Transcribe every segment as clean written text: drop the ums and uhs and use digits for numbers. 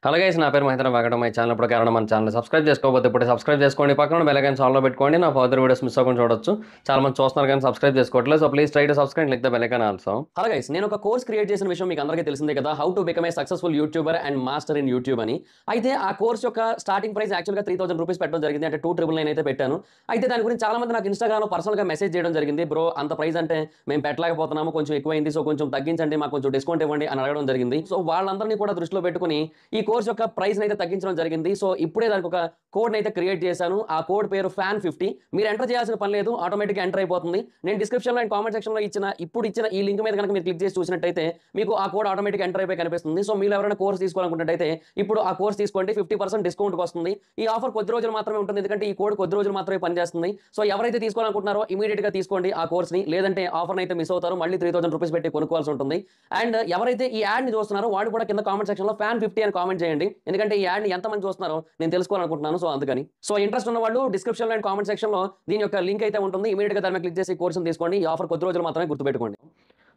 Hello guys, నా పేరు Mahindra వాగడం. My channel ఇప్పుడు కారణం మన ఛానల్ సబ్స్క్రైబ్ చేసుకోకపోతే ఇప్పుడు సబ్స్క్రైబ్ చేసుకోండి. పక్కన బెల్ ఐకాన్ ఆన్లో పెట్టుకోండి. నా ఫర్దర్ వీడియోస్ మిస్ అవ్వకుండా చూడొచ్చు. చాలా మంది చూస్తున్నారు కానీ సబ్స్క్రైబ్ చేసుకోవట్లేదు. So please try to subscribe like the bell icon also. Hello guys, నేను ఒక కోర్స్ క్రియేట్ చేసిన విషయం మీకు అందరికీ తెలిసిందే కదా, how to become a successful YouTuber and master in YouTube అని. అయితే ఆ కోర్స్ యొక్క స్టార్టింగ్ ప్రైస్ యాక్చువల్గా 3000 రూపీస్ పెట్టడం జరిగింది. అంటే 2999 అయితే పెట్టాను. అయితే దాని గురించి చాలా మంది నాకు ఇన్స్టాగ్రామ్లో పర్సనల్గా మెసేజ్ చేయడం జరిగింది. బ్రో, అంత ప్రైస్ అంటే మేము పెట్టలేకపోతున్నాము, కొంచెం ఎక్కువైంది, సో కొంచెం తగ్గించండి, మాకు కొంచెం డిస్కౌంట్ ఇవ్వండి అని అడగడం జరిగింది. సో వాళ్ళందరినీ కూడా దృష్టిలో పెట్టుకుని ఈ కోర్స్ యొక్క ప్రైస్ అయితే తగ్గించడం జరిగింది. సో ఇప్పుడే దానికి ఒక కోడ్ అయితే క్రియేట్ చేశాను. ఆ కోడ్ పేరు FAN50. మీరు ఎంటర్ చేయాల్సిన పని లేదు, ఆటోమేటిక్గా ఎంటర్ అయిపోతుంది. నేను డిస్క్రిప్షన్లో అండ్ కామెంట్ సెక్షన్లో ఇచ్చిన ఈ లింక్ మీద కనుక మీరు క్లిక్ చేసి చూసినట్టయితే మీకు ఆ కోడ్ ఆటోమేటిక్ ఎంటర్ అయిపోయి కనిపిస్తుంది. సో మీరు ఎవరైనా కోర్స్ తీసుకోవాలనుకున్నట్టయితే ఇప్పుడు ఆ కోర్స్ తీసుకోండి, 50% డిస్కౌంట్కి వస్తుంది. ఈ ఆఫర్ కొద్ది రోజులు మాత్రమే ఉంటుంది, ఎందుకంటే ఈ కోడ్ కొద్ది రోజులు మాత్రమే పనిచేస్తుంది. సో ఎవరైతే తీసుకోవాలనుకుంటున్నారో ఇమీడియట్గా తీసుకోండి ఆ కోర్స్ని, లేదంటే ఆఫర్ని అయితే మిస్ అవుతారు, మళ్ళీ 3000 రూపీస్ పెట్టి కొనుక్కోవాల్సి ఉంటుంది. అండ్ ఎవరైతే ఈ యాడ్ని చూస్తున్నారో వాడు కూడా కింద కామెంట్ సెక్షన్లో FAN50 అని కామెంట్ చేయండి, ఎందుకంటే ఈ యాడ్ని ఎంతమంది చూస్తున్నారో నేను తెలుసుకోవాలనుకుంటున్నాను. సో అందుకని ఇంట్రెస్ట్ ఉన్న వాళ్ళు డిస్క్రిప్షన్లో అండ్ కామెంట్ సెక్షన్లో దీని యొక్క లింక్ అయితే ఉంటుంది. ఇమీడియట్గా దాని మీద క్లిక్ చేసి కోర్సును తీసుకోండి. ఈ ఆఫర్ కొద్ది రోజులు మాత్రమే, గుర్తుపెట్టుకోండి.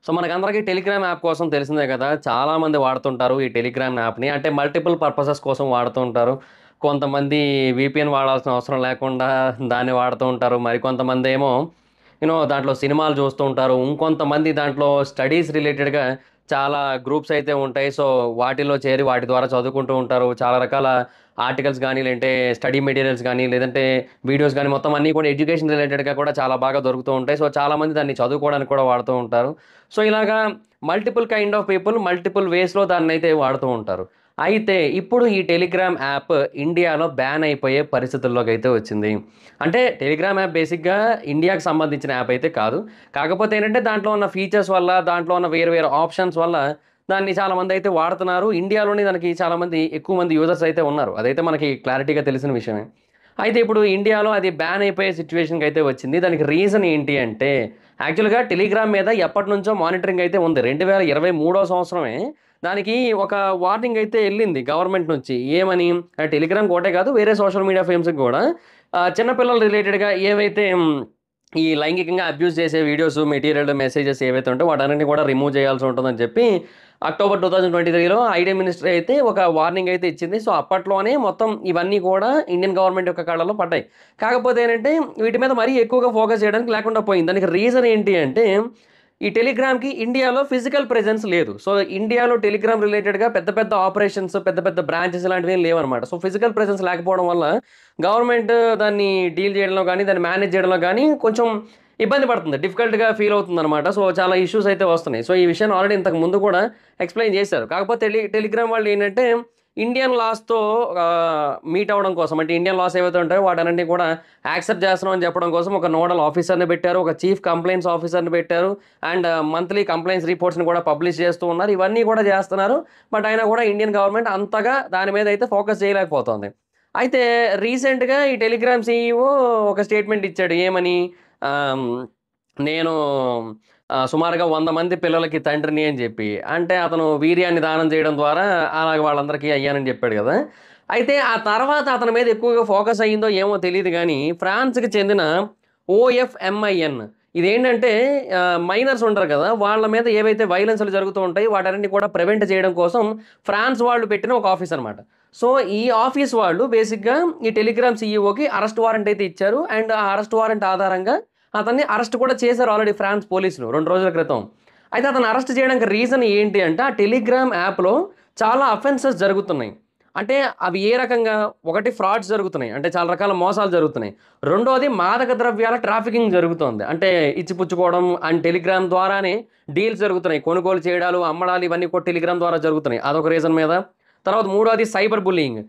సో మనకందరికీ టెలిగ్రామ్ యాప్ కోసం తెలిసిందే కదా, చాలామంది వాడుతుంటారు ఈ టెలిగ్రామ్ యాప్ని. అంటే మల్టిపుల్ పర్పసెస్ కోసం వాడుతూ ఉంటారు. కొంతమంది VPN వాడాల్సిన అవసరం లేకుండా దాన్ని వాడుతూ ఉంటారు. మరికొంతమంది ఏమో దాంట్లో సినిమాలు చూస్తూ ఉంటారు. ఇంకొంతమంది దాంట్లో స్టడీస్ రిలేటెడ్గా చాలా గ్రూప్స్ అయితే ఉంటాయి. సో వాటిలో చేరి వాటి ద్వారా చదువుకుంటూ ఉంటారు. చాలా రకాల ఆర్టికల్స్ కానీ, లేదంటే స్టడీ మెటీరియల్స్ కానీ, లేదంటే వీడియోస్ కానీ, మొత్తం అన్నీ కూడా ఎడ్యుకేషన్ రిలేటెడ్గా కూడా చాలా బాగా దొరుకుతూ ఉంటాయి. సో చాలామంది దాన్ని చదువుకోవడానికి కూడా వాడుతూ ఉంటారు. సో ఇలాగా multiple kind of people multiple వేస్లో దాన్ని అయితే వాడుతూ ఉంటారు. అయితే ఇప్పుడు ఈ టెలిగ్రామ్ యాప్ ఇండియాలో బ్యాన్ అయిపోయే పరిస్థితుల్లోకి అయితే వచ్చింది. అంటే టెలిగ్రామ్ యాప్ బేసిక్గా ఇండియాకి సంబంధించిన యాప్ అయితే కాదు. కాకపోతే ఏంటంటే దాంట్లో ఉన్న ఫీచర్స్ వల్ల, దాంట్లో ఉన్న వేరు వేరు ఆప్షన్స్ వల్ల దాన్ని చాలామంది అయితే వాడుతున్నారు. ఇండియాలోనే దానికి చాలామంది ఎక్కువ మంది యూజర్స్ అయితే ఉన్నారు. అదైతే మనకి క్లారిటీగా తెలిసిన విషయమే. అయితే ఇప్పుడు ఇండియాలో అది బ్యాన్ అయిపోయే సిచ్యువేషన్కి అయితే వచ్చింది. దానికి రీజన్ ఏంటి అంటే, యాక్చువల్గా టెలిగ్రామ్ మీద ఎప్పటి నుంచో మానిటరింగ్ అయితే ఉంది. 2023 సంవత్సరమే దానికి ఒక వార్నింగ్ అయితే వెళ్ళింది గవర్నమెంట్ నుంచి. ఏమని? టెలిగ్రామ్ ఒకటే కాదు, వేరే సోషల్ మీడియా ఫేమ్స్కి కూడా చిన్నపిల్లల రిలేటెడ్గా ఏవైతే ఈ లైంగికంగా అబ్యూస్ చేసే వీడియోస్, మెటీరియల్, మెసేజెస్ ఏవైతే ఉంటాయో వాటన్నిటిని కూడా రిమూవ్ చేయాల్సి ఉంటుందని చెప్పి అక్టోబర్ 2023లో ఐటీ మినిస్ట్రీ అయితే ఒక వార్నింగ్ అయితే ఇచ్చింది. సో అప్పట్లోనే మొత్తం ఇవన్నీ కూడా ఇండియన్ గవర్నమెంట్ యొక్క కళ్ళలో పడ్డాయి. కాకపోతే ఏంటంటే వీటి మీద మరీ ఎక్కువగా ఫోకస్ చేయడానికి లేకుండా పోయింది. దానికి రీజన్ ఏంటి అంటే, ఈ టెలిగ్రామ్కి ఇండియాలో ఫిజికల్ ప్రెజెన్స్ లేదు. సో ఇండియాలో టెలిగ్రామ్ రిలేటెడ్గా పెద్ద పెద్ద ఆపరేషన్స్, పెద్ద పెద్ద బ్రాంచెస్ ఇలాంటివి ఏం లేవన్నమాట. సో ఫిజికల్ ప్రెజెన్స్ లేకపోవడం వల్ల గవర్నమెంట్ దాన్ని డీల్ చేయడంలో కానీ, దాన్ని మేనేజ్ చేయడంలో కానీ కొంచెం ఇబ్బంది పడుతుంది, డిఫికల్ట్గా ఫీల్ అవుతుంది అనమాట. సో చాలా ఇష్యూస్ అయితే వస్తున్నాయి. సో ఈ విషయాన్ని ఆల్రెడీ ఇంతకు ముందు కూడా ఎక్స్ప్లెయిన్ చేశారు. కాకపోతే టెలిగ్రామ్ వాళ్ళు ఏంటంటే ఇండియన్ లాస్తో మీట్ అవ్వడం కోసం, అంటే ఇండియన్ లాస్ ఏవైతే ఉంటాయో వాటన్నింటినీ కూడా యాక్సెప్ట్ చేస్తున్నాం అని చెప్పడం కోసం ఒక నోడల్ ఆఫీసర్ని పెట్టారు, ఒక చీఫ్ కంప్లైంట్స్ ఆఫీసర్ని పెట్టారు, అండ్ మంత్లీ కంప్లైంట్స్ రిపోర్ట్స్ని కూడా పబ్లిష్ చేస్తూ ఉన్నారు. ఇవన్నీ కూడా చేస్తున్నారు. బట్ అయినా కూడా ఇండియన్ గవర్నమెంట్ అంతగా దాని మీద అయితే ఫోకస్ చేయలేకపోతుంది. అయితే రీసెంట్గా ఈ టెలిగ్రామ్ CEO ఒక స్టేట్మెంట్ ఇచ్చాడు. ఏమని? ఆమ్, నేను సుమారుగా 100 మంది పిల్లలకి తండ్రిని అని చెప్పి, అంటే అతను వీర్యాన్ని దానం చేయడం ద్వారా అలాగ వాళ్ళందరికీ అయ్యానని చెప్పాడు కదా. అయితే ఆ తర్వాత అతని మీద ఎక్కువగా ఫోకస్ అయ్యిందో ఏమో తెలియదు కానీ, ఫ్రాన్స్కి చెందిన OFMIN, ఇదేంటంటే మైనర్స్ ఉంటారు కదా, వాళ్ళ మీద ఏవైతే వైలెన్స్లు జరుగుతూ ఉంటాయి వాటన్నింటినీ కూడా ప్రివెంట్ చేయడం కోసం ఫ్రాన్స్ వాళ్ళు పెట్టిన ఒక ఆఫీస్ అనమాట. సో ఈ ఆఫీస్ వాళ్ళు బేసిక్గా ఈ టెలిగ్రామ్ CEOకి అరెస్ట్ వారెంట్ అయితే ఇచ్చారు. అండ్ ఆ అరెస్ట్ వారెంట్ ఆధారంగా అతన్ని అరెస్ట్ కూడా చేశారు ఆల్రెడీ ఫ్రాన్స్ పోలీసులు 2 రోజుల క్రితం. అయితే అతను అరెస్ట్ చేయడానికి రీజన్ ఏంటి అంటే, ఆ టెలిగ్రామ్ యాప్లో చాలా అఫెన్సెస్ జరుగుతున్నాయి. అంటే అవి ఏ రకంగా? ఒకటి, ఫ్రాడ్స్ జరుగుతున్నాయి, అంటే చాలా రకాల మోసాలు జరుగుతున్నాయి. రెండోది, మాదక ద్రవ్యాల ట్రాఫికింగ్ జరుగుతోంది, అంటే ఇచ్చిపుచ్చుకోవడం అండ్ టెలిగ్రామ్ ద్వారానే డీల్స్ జరుగుతున్నాయి. కొనుగోలు చేయడాలు, అమ్మడాలు ఇవన్నీ కూడా టెలిగ్రామ్ ద్వారా జరుగుతున్నాయి. అదొక రీజన్ మీద. తర్వాత మూడోది, సైబర్ బుల్లింగ్.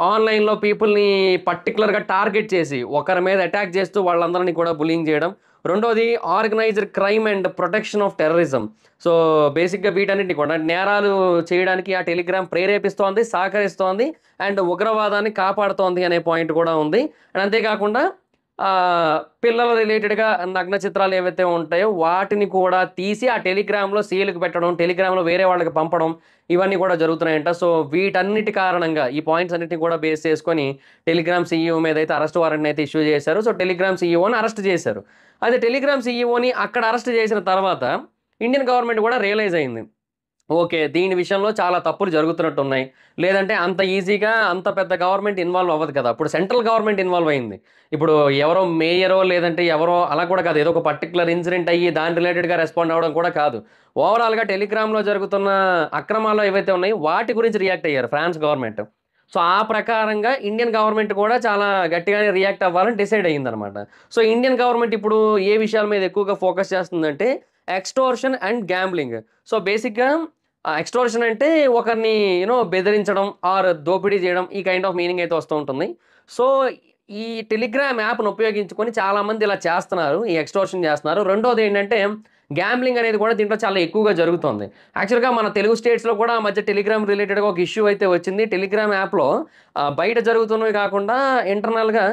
ఆన్లైన్లో పీపుల్ని పర్టికులర్గా టార్గెట్ చేసి ఒకరి మీద అటాక్ చేస్తూ వాళ్ళందరినీ కూడా బుల్లింగ్ చేయడం. రెండోది, organised crime and protection of terrorism. So బేసిక్గా వీటన్నిటిని కూడా నేరాలు చేయడానికి ఆ టెలిగ్రామ్ ప్రేరేపిస్తోంది, సహకరిస్తోంది, అండ్ ఉగ్రవాదాన్ని కాపాడుతోంది అనే పాయింట్ కూడా ఉంది. అండ్ అంతేకాకుండా పిల్లల రిలేటెడ్గా నగ్న చిత్రాలు ఏవైతే ఉంటాయో వాటిని కూడా తీసి ఆ టెలిగ్రామ్లో సీలుకి పెట్టడం, టెలిగ్రామ్లో వేరే వాళ్ళకి పంపడం, ఇవన్నీ కూడా జరుగుతున్నాయంట. సో వీటన్నిటి కారణంగా ఈ పాయింట్స్ అన్నిటిని కూడా బేస్ చేసుకొని టెలిగ్రామ్ CEO మీద అయితే అరెస్ట్ వారెంట్ అయితే ఇష్యూ చేశారు. సో టెలిగ్రామ్ CEOని అరెస్ట్ చేశారు. అయితే టెలిగ్రామ్ CEOని అక్కడ అరెస్ట్ చేసిన తర్వాత ఇండియన్ గవర్నమెంట్ కూడా రియలైజ్ అయింది. ఓకే. దీని విషయంలో చాలా తప్పులు జరుగుతున్నట్టున్నాయి. లేదంటే అంత ఈజీగా అంత పెద్ద గవర్నమెంట్ ఇన్వాల్వ్ అవ్వదు కదా! ఇప్పుడు సెంట్రల్ గవర్నమెంట్ ఇన్వాల్వ్ అయింది. ఇప్పుడు ఎవరో మేయరో లేదంటే ఎవరో అలా కూడా కాదు. ఏదో ఒక పర్టిక్యులర్ ఇన్సిడెంట్ అయ్యి దాని రిలేటెడ్‌గా రెస్పాండ్ అవ్వడం కూడా కాదు. ఓవరాల్‌గా టెలిగ్రామ్‌లో జరుగుతున్న అక్రమాలు ఏవైతే ఉన్నాయో వాటి గురించి రియాక్ట్ అయ్యారు ఫ్రాన్స్ గవర్నమెంట్. సో, ఆ ప్రకారంగా ఇండియన్ గవర్నమెంట్ కూడా చాలా గట్టిగానే రియాక్ట్ అవ్వాలని డిసైడ్ అయిందనమాట. సో, ఇండియన్ గవర్నమెంట్ ఇప్పుడు ఏ విషయాల మీద ఎక్కువగా ఫోకస్ చేస్తుందంటే ఎక్స్‌టోర్షన్ అండ్ గ్యాంబ్లింగ్. సో, బేసిక్‌గా ఎక్స్‌టోర్షన్ అంటే ఒకరిని బెదిరించడం ఆర్ దోపిడీ చేయడం ఈ కైండ్ ఆఫ్ మీనింగ్ అయితే వస్తూ ఉంటుంది. సో, ఈ టెలిగ్రామ్ యాప్‌ని ఉపయోగించుకొని చాలామంది ఇలా చేస్తున్నారు. ఈ ఎక్స్‌టోర్షన్ చేస్తున్నారు. రెండోదేంటంటే గ్యాంబ్లింగ్ అనేది కూడా దీంట్లో చాలా ఎక్కువగా జరుగుతోంది. యాక్చువల్‌గా మన తెలుగు స్టేట్స్‌లో కూడా ఆ మధ్య టెలిగ్రామ్ రిలేటెడ్‌గా ఒక ఇష్యూ అయితే వచ్చింది. టెలిగ్రామ్ యాప్‌లో బయట జరుగుతున్నవి కాకుండా ఇంటర్నల్‌గా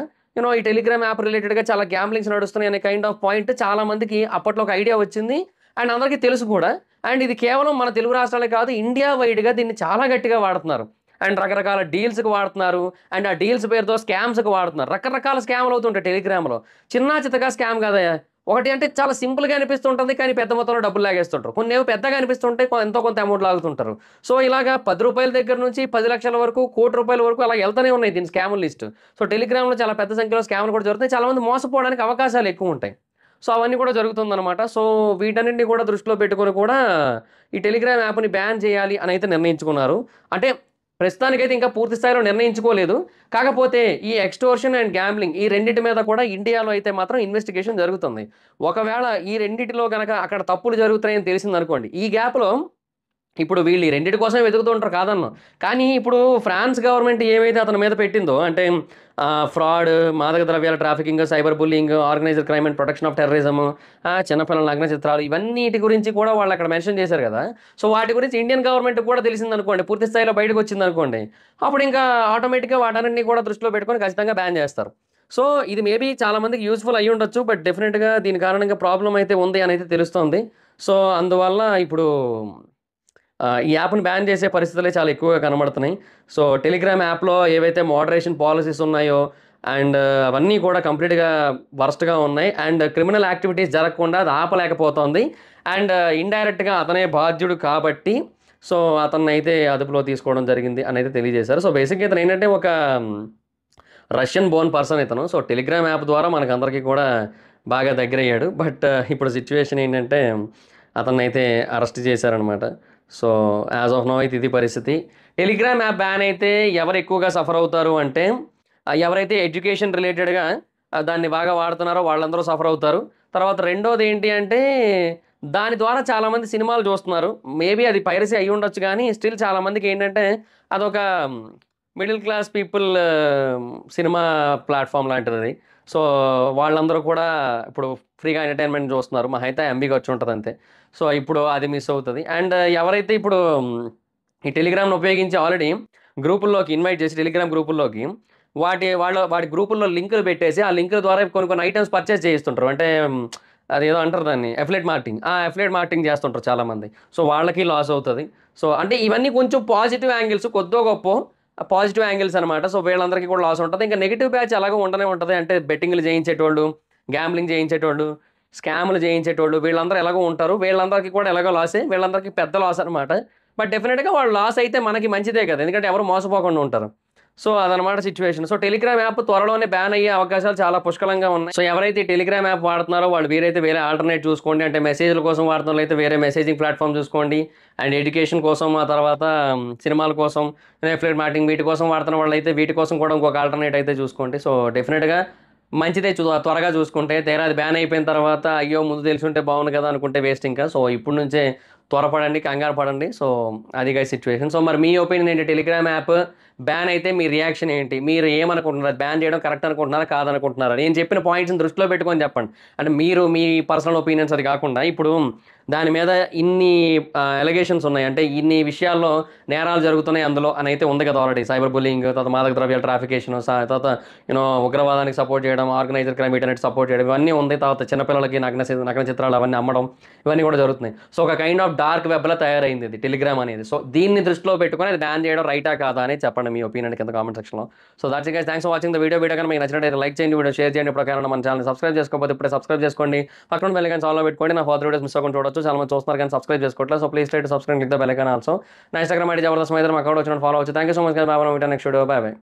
ఈ టెలిగ్రామ్ యాప్ రిలేటెడ్‌గా చాలా గ్యాంబ్లింగ్స్ నడుస్తున్నాయి అనే కైండ్ ఆఫ్ పాయింట్ చాలా మందికి అప్పట్లో ఒక ఐడియా వచ్చింది. అండ్ అందరికీ తెలుసు కూడా. అండ్ ఇది కేవలం మన తెలుగు రాష్ట్రాలే కాదు ఇండియా వైడ్‌గా దీన్ని చాలా గట్టిగా వాడుతున్నారు. అండ్ రకరకాల డీల్స్‌కి వాడుతున్నారు. అండ్ ఆ డీల్స్ పేరుతో స్కామ్స్‌కి వాడుతున్నారు. రకరకాల స్కామ్‌లు అవుతుంటాయి టెలిగ్రామ్‌లో. చిన్నా చితకా స్కామ్ కాదయ్యా. ఒకటి అంటే చాలా సింపుల్‌గా అనిపిస్తుంటుంది. కానీ పెద్ద మొత్తంలో డబ్బులు లాగేస్తుంటారు. కొన్నేమో పెద్దగా అనిపిస్తుంటాయి. ఎంతో కొంత అమౌంట్ లాగుతుంటారు. సో, ఇలాగా రూ. 10 దగ్గర నుంచి 10,00,000 వరకు, ₹1,00,00,000 వరకు అలా ఎళ్తూనే ఉన్నాయి దీని స్కాముల లిస్ట్. సో, టెలిగ్రామ్‌లో చాలా పెద్ద సంఖ్యలో స్కామ్‌లు కూడా జరుగుతాయి. చాలామంది మోసపోవడానికి అవకాశాలు ఎక్కువుంటాయి. సో, అవన్నీ కూడా జరుగుతుందనమాట. సో, వీటన్నిటిని కూడా దృష్టిలో పెట్టుకొని కూడా ఈ టెలిగ్రామ్ యాప్‌ని బ్యాన్ చేయాలి అనైతే నిర్ణయించుకున్నారు. అంటే ప్రస్తుతానికైతే ఇంకా పూర్తి స్థాయిలో నిర్ణయించుకోలేదు. కాకపోతే ఈ ఎక్స్‌టోర్షన్ అండ్ గ్యాంబ్లింగ్ ఈ రెండిటి మీద కూడా ఇండియాలో అయితే మాత్రం ఇన్వెస్టిగేషన్ జరుగుతుంది. ఒకవేళ ఈ రెండిటిలో గనక అక్కడ తప్పులు జరుగుతున్నాయని తెలిసిందనుకోండి, ఈ గ్యాప్‌లో ఇప్పుడు వీళ్ళు ఈ రెండిటి కోసమే వెతుకుతూ ఉంటారు కాదనను. కానీ ఇప్పుడు ఫ్రాన్స్ గవర్నమెంట్ ఏవైతే అతని మీద పెట్టిందో అంటే ఫ్రాడ్, మాదక ద్రవ్యాల trafficking, cyber bullying, organised crime and protection of terrorism, చిన్నపిల్లల నగ్న చిత్రాలు ఇవన్నీటి గురించి కూడా వాళ్ళక్కడ మెన్షన్ చేశారు గదా! సో, వాటి గురించి ఇండియన్ గవర్నమెంట్‌కి కూడా తెలిసిందనుకోండి, పూర్తి స్థాయిలో బయటకొచ్చిందనుకోండి, అప్పుడు ఇంకా ఆటోమేటిక్‌గా వాటన్నిటిని కూడా దృష్టిలో పెట్టుకొని ఖచ్చితంగా బ్యాన్ చేస్తారు. సో, ఇది మేబీ చాలా మందికి యూజ్‌ఫుల్ అయ్యుండొచ్చు. బట్ డెఫినిట్‌గా దీని కారణంగా ప్రాబ్లమ్ అయితే ఉంది అనైతే తెలుస్తోంది. సో, అందువల్ల ఇప్పుడు ఈ యాప్‌ని బ్యాన్ చేసే పరిస్థితులే చాలా ఎక్కువగా కనబడుతున్నాయి. సో, టెలిగ్రామ్ యాప్‌లో ఏవైతే మోడరేషన్ పాలిసీస్ ఉన్నాయో అండ్ అవన్నీ కూడా కంప్లీట్‌గా వరస్ట్‌గా ఉన్నాయి. అండ్ క్రిమినల్ యాక్టివిటీస్ జరగకుండా అది ఆపలేకపోతోంది. అండ్ ఇండైరెక్ట్‌గా అతనే బాధ్యుడు కాబట్టి సో, అతన్నయితే అదుపులో తీసుకోవడం జరిగింది అనైతే తెలియజేశారు. సో, బేసిక్‌గా ఇతనేంటంటే ఒక రష్యన్ బోర్న్ పర్సన్ ఇతను. సో, టెలిగ్రామ్ యాప్ ద్వారా మనకందరికీ కూడా బాగా దగ్గరయ్యాడు. బట్ ఇప్పుడు సిట్యుయేషన్ ఏంటంటే అతన్నయితే అరెస్ట్ చేశారనమాట. సో, యాస్ ఆఫ్ నౌ అయితే ఇది పరిస్థితి. టెలిగ్రామ్ యాప్ బ్యాన్ అయితే ఎవరు ఎక్కువగా సఫర్ అవుతారు అంటే ఎవరైతే ఎడ్యుకేషన్ రిలేటెడ్‌గా దాన్ని బాగా వాడుతున్నారో వాళ్ళందరూ సఫర్ అవుతారు. తర్వాత రెండోది ఏంటి అంటే దాని ద్వారా చాలామంది సినిమాలు చూస్తున్నారు. మేబీ అది పైరసీ అయ్యుండొచ్చు గానీ స్టిల్ చాలామందికి ఏంటంటే అదొక middle class people cinema platform లాంటిదది. సో, వాళ్ళందరూ కూడా ఇప్పుడు ఫ్రీగా ఎంటర్‌టైన్‌మెంట్ చూస్తున్నారు. మహా అయితే ఎంబీ ఖర్చుంటదంతే. సో, ఇప్పుడు అది మిస్ అవుతది. అండ్ ఎవరైతే ఇప్పుడు ఈ టెలిగ్రామ్‌ని ఉపయోగించి ఆల్రెడీ గ్రూపుల్లోకి ఇన్వైట్ చేసి టెలిగ్రామ్ గ్రూపుల్లోకి వాడి గ్రూపుల్లో లింకులు పెట్టేసి, ఆ లింకుల ద్వారా కొన్ని కొన్ని ఐటెమ్స్ పర్చేజ్ చేయిస్తుంటారు. అంటే అదేదో అంటారు దాన్ని అఫిలియేట్ మార్కెటింగ్. ఆ అఫిలియేట్ మార్కెటింగ్ చేస్తుంటారు చాలామంది. సో, వాళ్ళకి లాస్ అవుతది. సో, అంటే ఇవన్నీ కొంచెం పాజిటివ్ యాంగిల్స్ కొద్దో గొప్పో పాజిటివ్ యాంగిల్స్ అనమాట. సో, వీళ్ళందరికీ కూడా లాస్ ఉంటది. ఇంకా నెగెటివ్ బ్యాచ్ ఎలాగో ఉండనే ఉంటది. అంటే బెట్టింగ్‌లు చేయించేటోళ్ళు, గ్యాంబ్లింగ్ చేయించేటోళ్ళు, స్కామ్‌లు చేయించేటోళ్ళు వీళ్ళందరూ ఎలాగో ఉంటారు. వీళ్ళందరికీ కూడా ఎలాగో లాసే. వీళ్ళందరికీ పెద్ద లాస్ అనమాట. బట్ డెఫినిట్‌గా వాళ్ళు లాస్ అయితే మనకి మంచిదే కదా! ఎందుకంటే ఎవరు మోసపోకుండా ఉంటారు. సో, అదనమాట సిట్యుయేషన్. సో, టెలిగ్రామ్ యాప్ త్వరలోనే బ్యాన్ అయ్యే అవకాశాలు చాలా పుష్కలంగా ఉన్నాయి. సో, ఎవరైతే ఈ టెలిగ్రామ్ యాప్ వాడుతున్నారో వాళ్ళు వీరైతే వేరే ఆల్టర్‌నేట్ చూసుకోండి. అంటే మెసేజ్‌ల కోసం వాడుతున్నోళ్ళైతే వేరే మెసేజింగ్ ప్లాట్‌ఫార్మ్ చూసుకోండి. అండ్ ఎడ్యుకేషన్ కోసం, ఆ తర్వాత సినిమాల కోసం, అఫిలియేట్ మార్కెటింగ్ వీటి కోసం వాడుతున్న వాళ్ళైతే వీటి కోసం కూడా ఇంకొక ఆల్టర్‌నేట్ అయితే చూసుకోండి. సో, డెఫినిట్‌గా మంచిదే త్వరగా చూసుకుంటే. తీరా అది బ్యాన్ అయిపోయిన తర్వాత అయ్యో! ముందు తెలిసుంటే బాగుండు కదా! అనుకుంటే వేస్ట్ ఇంకా. సో, ఇప్పటి నుంచే త్వరపడండి, కంగారు పడండి. సో, అది గైస్ సిట్యుయేషన్. సో, మరి మీ ఒపీనియన్ ఏంటి? టెలిగ్రామ్ యాప్ బ్యాన్ అయితే మీ రియాక్షన్ ఏంటి? మీరు ఏమనుకుంటున్నారు? బ్యాన్ చేయడం కరెక్ట్ అనుకుంటున్నారా? కాదనుకుంటున్నారా? నేను చెప్పిన పాయింట్స్‌ని దృష్టిలో పెట్టుకొని చెప్పండి. అంటే మీరు మీ పర్సనల్ ఒపీనియన్స్ అది కాకుండా ఇప్పుడు దాని మీద ఇన్ని అలిగేషన్స్ ఉన్నాయి. అంటే ఇన్ని విషయాల్లో నేరాలు జరుగుతున్నాయి అందులో అనైతే ఉంది కదా ఆల్రెడీ. సైబర్ బుల్లింగ్, తర్వాత మాదక ద్రవ్యాల ట్రాఫికేషన్, తర్వాత ఉగ్రవాదానికి సపోర్ట్ చేయడం, ఆర్గనైజ్డ్ క్రైమ్ వీటన్నిటికి సపోర్ట్ చేయడం ఇవన్నీ ఉంది. తర్వాత చిన్నపిల్లలకి నగ్న చిత్రాలు అవన్నీ అమ్మడం ఇవన్నీ కూడా జరుగుతున్నాయి. సో, ఒక కైండ్ ఆఫ్ డార్క్ వెబ్‌లా తయారైంది ఇది టెలిగ్రామ్ అనేది. సో, దీన్ని దృష్టిలో పెట్టుకొని అది బ్యాన్ చేయడం రైటా కాదా అని చెప్పండి మీ ఒపీనియన్ కింద కామెంట్ సెక్షన్‌లో. So, that's it guys. Thanks for watching the video. Video కనుక మీకు నచ్చినట్లయితే లైక్ చేయండి, వీడియో షేర్ చేయండి. ఇప్పుడు మన ఛానెల్‌ని సబ్స్క్రైబ్ చేసుకోకపోతే ఇప్పుడే సబ్స్క్రైబ్ చేసుకోండి. పక్కన బెల్ ఐకాన్ ఆన్‌లో పెట్టుకోండి. నా ఫర్దర్ వీడియోస్ మిస్ అవ్వకుండా చూడొచ్చు. చూడొచ్చు. చాలా మంది చూస్తున్నారు కానీ సబ్స్క్రైబ్ చేసుకోవట్లేదు. So please try to subscribe click the bell icon also. నా ఇన్‌స్టాగ్రామ్ ఐడీ జబర్దస్త్ మైదర్, మా అకౌంట్ వచ్చినట్టు ఫాలో అవ్వచ్చు. Thank you so much guys. By by. Next video. By by.